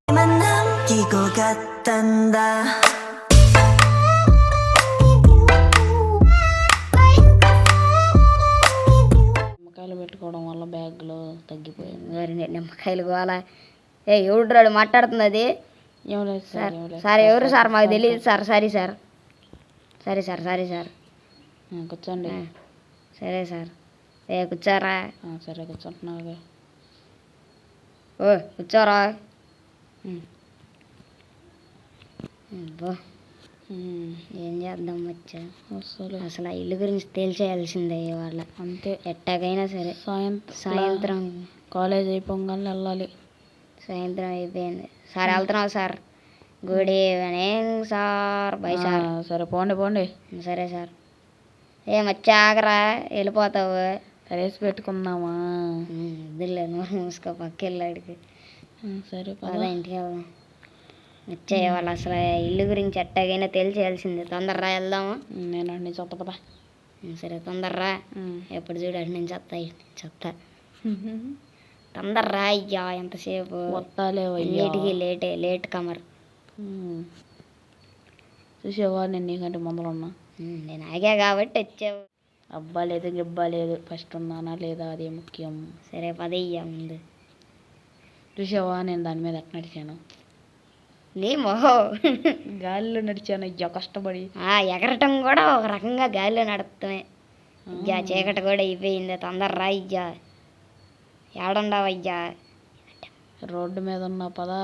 남기고 갔단다. నిమ్మకాయలు పెట్టుకోవడం వల్ల బ్యాగ్లో తగ్గిపోయింది. మరి నిమ్మకాయలు గోల. ఎవడు మాట్లాడుతుంది అది? ఏం లేదు సార్ సార్ ఎవరు సార్? మాకు తెలియదు సార్. Sorry sir. సరే సార్. Sorry sir. కూర్చోండి. సరే సార్. కూర్చోరా. సరే కూర్చుంటున్నావుగా. కూర్చోరా. ఏం చేద్దాం వచ్చా? అసలు ఆ ఇల్లు గురించి తేల్చేయాల్సిందే ఇవాళ. అంతే, ఎట్టాగైనా సరే. సాయంత్రం కాలేజ్ అయిపోగానే వెళ్ళాలి. సాయంత్రం అయిపోయింది సార్. వెళ్తున్నావు sir? Good evening sir. By sir. సరే పోండి. సరే సార్. మచ్చాగరా, వెళ్ళిపోతావు. రేసి పెట్టుకుందామా? వద్దులే, నోరు మూసుకో. పక్కెళ్ళాడికి. సరే పదా ఇంటికి వెళ్దాం. వచ్చాయి వాళ్ళు. అసలు ఇల్లు గురించి ఎట్టాగైనా తెలిసేయాల్సిందే. తొందరరా వెళ్దాము. నేను అన్ని చెత్త పదా. సరే తొందరరా. ఎప్పుడు చూడు అటు నుంచి చెత్త. తొందరరా. అయ్యా ఎంతసేపు నీటికి లేట్ కమర్. చూసావా, నేను నీకంటే ముందర ఉన్నా. నేను ఆగా కాబట్టి వచ్చావు. అబ్బా లేదు గిబ్బా లేదు, ఫస్ట్ ఉన్నానా లేదా అదే ముఖ్యం. సరే పదయ్యా ముందు. చూసావా, నేను దాని మీద ఎట్లా నడిచాను? నీ మొహో గాలిలో నడిచాను అయ్యా కష్టపడి. ఎగరటం కూడా ఒక రకంగా గాలిలో నడపడమే. అయ్యా చీకటి కూడా అయిపోయింది. తొందరరా అయ్యా. ఏడుండవు అయ్యా? రోడ్డు మీద ఉన్నా పదా.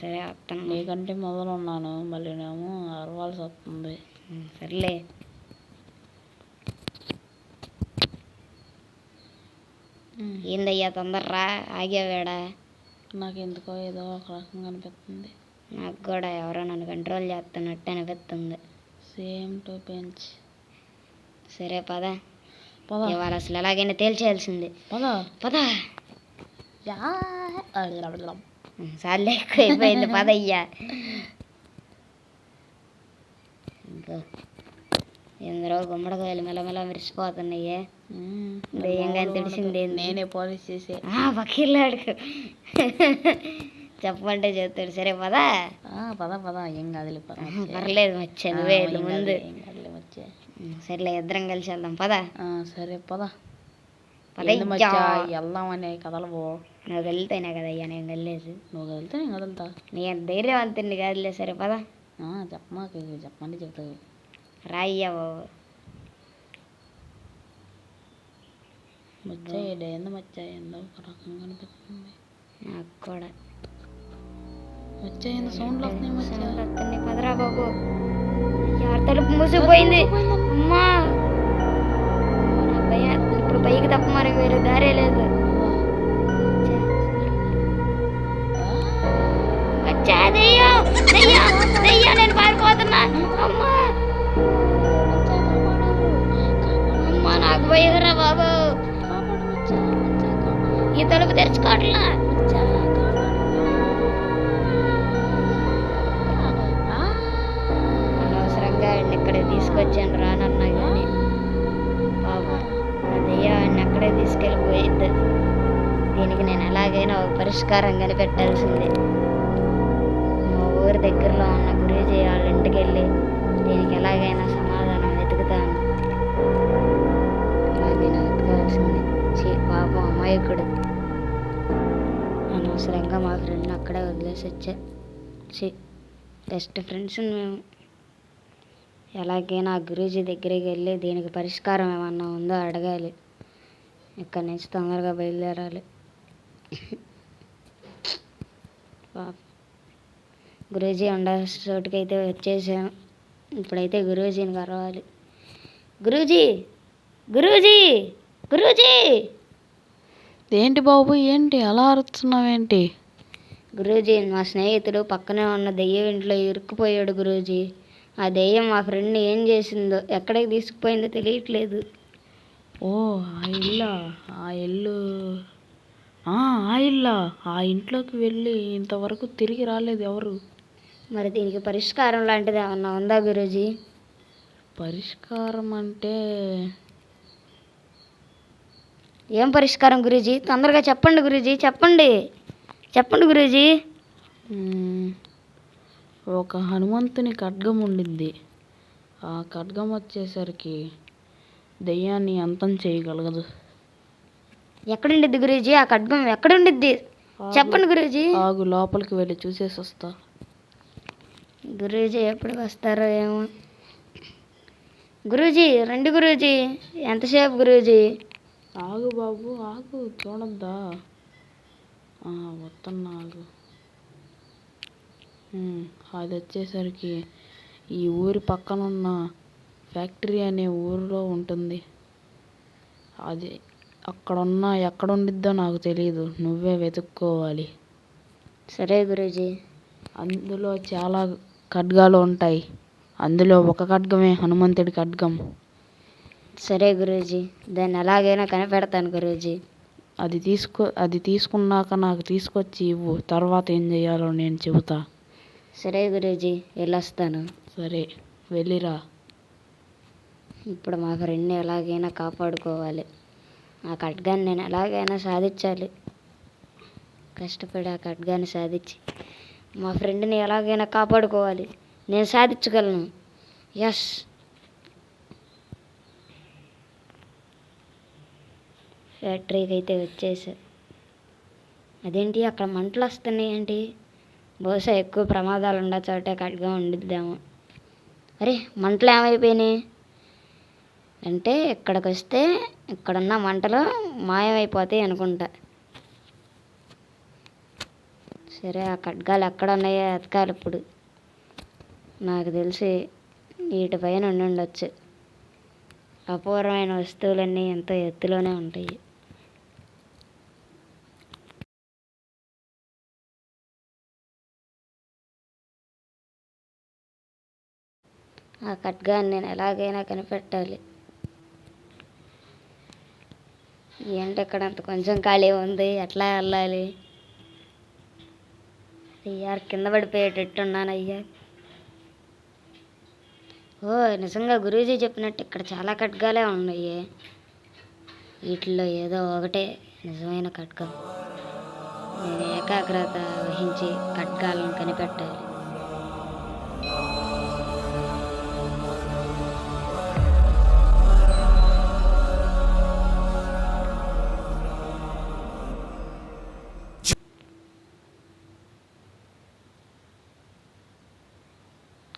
సరే వస్తాను. నీకంటే మొదలు ఉన్నాను, మళ్ళీ నేమో అరవాల్సి వస్తుంది. సర్లే. ఏందయ్యా తొందరరా, ఆగేవాడా? నాకు ఎందుకో ఏదో ఒక రకంగా అనిపిస్తుంది. నాకు కూడా ఎవరో నన్ను కంట్రోల్ చేస్తున్నట్టు అనిపిస్తుంది. Same to bench. సరే పదా. ఇవాళ అసలు ఎలాగైనా తేల్చేయాల్సింది. పదా. సార్లే ఎక్కువ అయిపోయింది. పదయ్యా. ఇంకా ఎందరో గుమ్మడికాయలు మెల్లమెల్ల మెరిసిపోతున్నాయే. దెయ్యంగా తెలిసింది. నేనే పోలీస్ చేసే. పక్కిళ్ళాడుకు చెప్పమంటే చెప్తాడు. సరే పదా. పదా ఏం కాదులే. పర్లేదు వచ్చా, నువ్వే ముందు. వచ్చే. సరేలే, ఇద్దరం కలిసి వెళ్దాం పదా. సరే పదా. వెళ్దామని కదలవో. నువ్వు వెళ్తేనే కదయ్యా నేను వెళ్ళేది. నువ్వు కదిలితే నేను కదులుతా. నేను ధైర్యవంతుని కాదులే. సరే పదా. చెప్పమంటే చెప్తావు. రాయ్యా బాబు. ఏందో ఒక రకంగా అనిపిస్తుంది నాకు కూడా. సౌండ్లు వస్తున్నాయి. పదరా బాబు. తలుపు మూసిపోయింది. అమ్మా ఇప్పుడు పైకి తప్ప మనకి వేరే దారే లేదు. నేను పారిపోతున్నా. అమ్మా అమ్మా నాకు భయగరా బాబు. ఈ తలుపు తెరుచుకోవట్లా. అనవసరంగా ఆయన ఇక్కడే తీసుకొచ్చాను. రానన్నా కానీ బాబు నా దెయ్యాన్ని అక్కడే తీసుకెళ్ళిపోయిద్ది. దీనికి నేను ఎలాగైనా ఒక పరిష్కారం కనిపెట్టాల్సిందే. మా ఊరి దగ్గరలో ఉన్న గురూజీ వాళ్ళ ఇంటికి వెళ్ళి దీనికి ఎలాగైనా సమాధానం వెతుకుతాను. ఎలాగైనా వెతకాల్సిందే. పాపం అమాయకుడు. అనవసరంగా మా ఫ్రెండ్ని అక్కడే వదిలేసి వచ్చా. బెస్ట్ ఫ్రెండ్స్ మేము. ఎలాగైనా ఆ గురూజీ దగ్గరికి వెళ్ళి దీనికి పరిష్కారం ఏమన్నా ఉందో అడగాలి. ఇక్కడి నుంచి తొందరగా బయలుదేరాలి. గురూజీ ఉండాల్సిన చోటుకైతే వచ్చేసాను. ఇప్పుడైతే గురూజీని కలవాలి. గురూజీ గురూజీ గురూజీ. ఏంటి బాబు, ఏంటి అలా అరుస్తున్నావేంటి? గురూజీ, మా స్నేహితుడు పక్కనే ఉన్న దెయ్యం ఇంట్లో ఇరుక్కుపోయాడు గురూజీ. ఆ దెయ్యం మా ఫ్రెండ్ని ఏం చేసిందో, ఎక్కడికి తీసుకుపోయిందో తెలియట్లేదు. ఓ ఆ ఇల్లా ఆ ఇంట్లోకి వెళ్ళి ఇంతవరకు తిరిగి రాలేదు ఎవరు. మరి దీనికి పరిష్కారం లాంటిది ఏమన్నా ఉందా గురూజీ? పరిష్కారం అంటే ఏం పరిష్కారం గురూజీ? తొందరగా చెప్పండి గురూజీ, చెప్పండి గురూజీ. ఒక హనుమంతుని ఖడ్గం ఉండిద్ది. ఆ ఖడ్గం వచ్చేసరికి దెయ్యాన్ని అంతం చేయగలగదు. ఎక్కడుండిద్ది గురూజీ? ఆ ఖడ్గం ఎక్కడుండిద్ది? చెప్పండి గురూజీ. ఆగు, లోపలికి వెళ్ళి చూసేసి వస్తా. గురూజీ ఎప్పుడు వస్తారో ఏమో. గురూజీ రండి గురూజీ. ఎంతసేపు గురూజీ? ఆగు బాబు, ఆగు, చూడద్దా? వస్తున్నా, ఆగు. అది వచ్చేసరికి ఈ ఊరి పక్కనున్న ఫ్యాక్టరీ అనే ఊరిలో ఉంటుంది. అది ఎక్కడుండిద్దో నాకు తెలియదు, నువ్వే వెతుక్కోవాలి. సరే గురూజీ. అందులో చాలా ఖడ్గాలు ఉంటాయి. అందులో ఒక ఖడ్గమే హనుమంతుడి ఖడ్గం. సరే గురూజీ, దాన్ని ఎలాగైనా కనిపెడతాను గురూజీ. అది తీసుకున్నాక నాకు తీసుకొచ్చి ఇవ్వు. తర్వాత ఏం చేయాలో నేను చెబుతా. సరే గురూజీ, వెళ్ళొస్తాను. సరే, వెళ్ళిరా. ఇప్పుడు మా ఫ్రెండ్ని ఎలాగైనా కాపాడుకోవాలి. ఆ ఖడ్గాన్ని నేను ఎలాగైనా సాధించాలి. కష్టపడి ఆ ఖడ్గాన్ని సాధించి మా ఫ్రెండ్ని ఎలాగైనా కాపాడుకోవాలి. నేను సాధించగలను. ఎస్. ఫ్యాక్టరీకి అయితే వచ్చేసా. అదేంటి అక్కడ మంటలు వస్తున్నాయి ఏంటి? బహుశా ఎక్కువ ప్రమాదాలు ఉన్న చోటే ఖడ్గం ఉండిద్దాము. అరే, మంటలు ఏమైపోయినాయి అంటే ఇక్కడికి వస్తే ఇక్కడున్న మంటలు మాయమైపోతాయి అనుకుంటా. సరే, ఆ ఖడ్గాలు ఎక్కడ ఉన్నాయో ఎతకాలి ఇప్పుడు. నాకు తెలిసి వీటిపైన ఉండొచ్చు. అపూర్వమైన వస్తువులన్నీ ఎంతో ఎత్తులోనే ఉంటాయి. ఆ ఖడ్గాన్ని నేను ఎలాగైనా కనిపెట్టాలి. ఏంటి ఇక్కడ అంత కొంచెం ఖాళీ ఉంది, ఎట్లా వెళ్ళాలి? అయ్యా, కింద పడిపోయేటట్టున్నాను అయ్యా. ఓ, నిజంగా గురూజీ చెప్పినట్టు ఇక్కడ చాలా ఖడ్గాలే ఉన్నాయి. వీటిల్లో ఏదో ఒకటే నిజమైన ఖడ్గం. నేను ఏకాగ్రత వహించి ఖడ్గాలను కనిపెట్టాలి.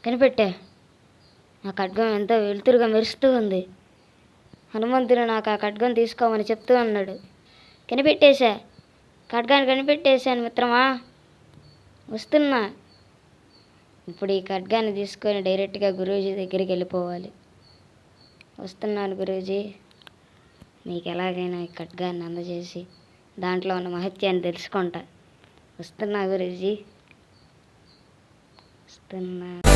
కనిపెట్టా. ఆ ఖడ్గం ఎంతో వెలుతురుగా మెరుస్తూ ఉంది. హనుమంతుడు నాకు ఆ ఖడ్గం తీసుకోమని చెప్తూ ఉన్నాడు. కనిపెట్టేశా. ఖడ్గాన్ని కనిపెట్టేశాను మిత్రమా. వస్తున్నా. ఇప్పుడు ఈ ఖడ్గాన్ని తీసుకొని డైరెక్ట్గా గురూజీ దగ్గరికి వెళ్ళిపోవాలి. వస్తున్నాను గురూజీ. మీకు ఎలాగైనా ఈ ఖడ్గాన్ని అందజేసి దాంట్లో ఉన్న మహత్యాన్ని తెలుసుకుంటా. వస్తున్నా గురూజీ, వస్తున్నా.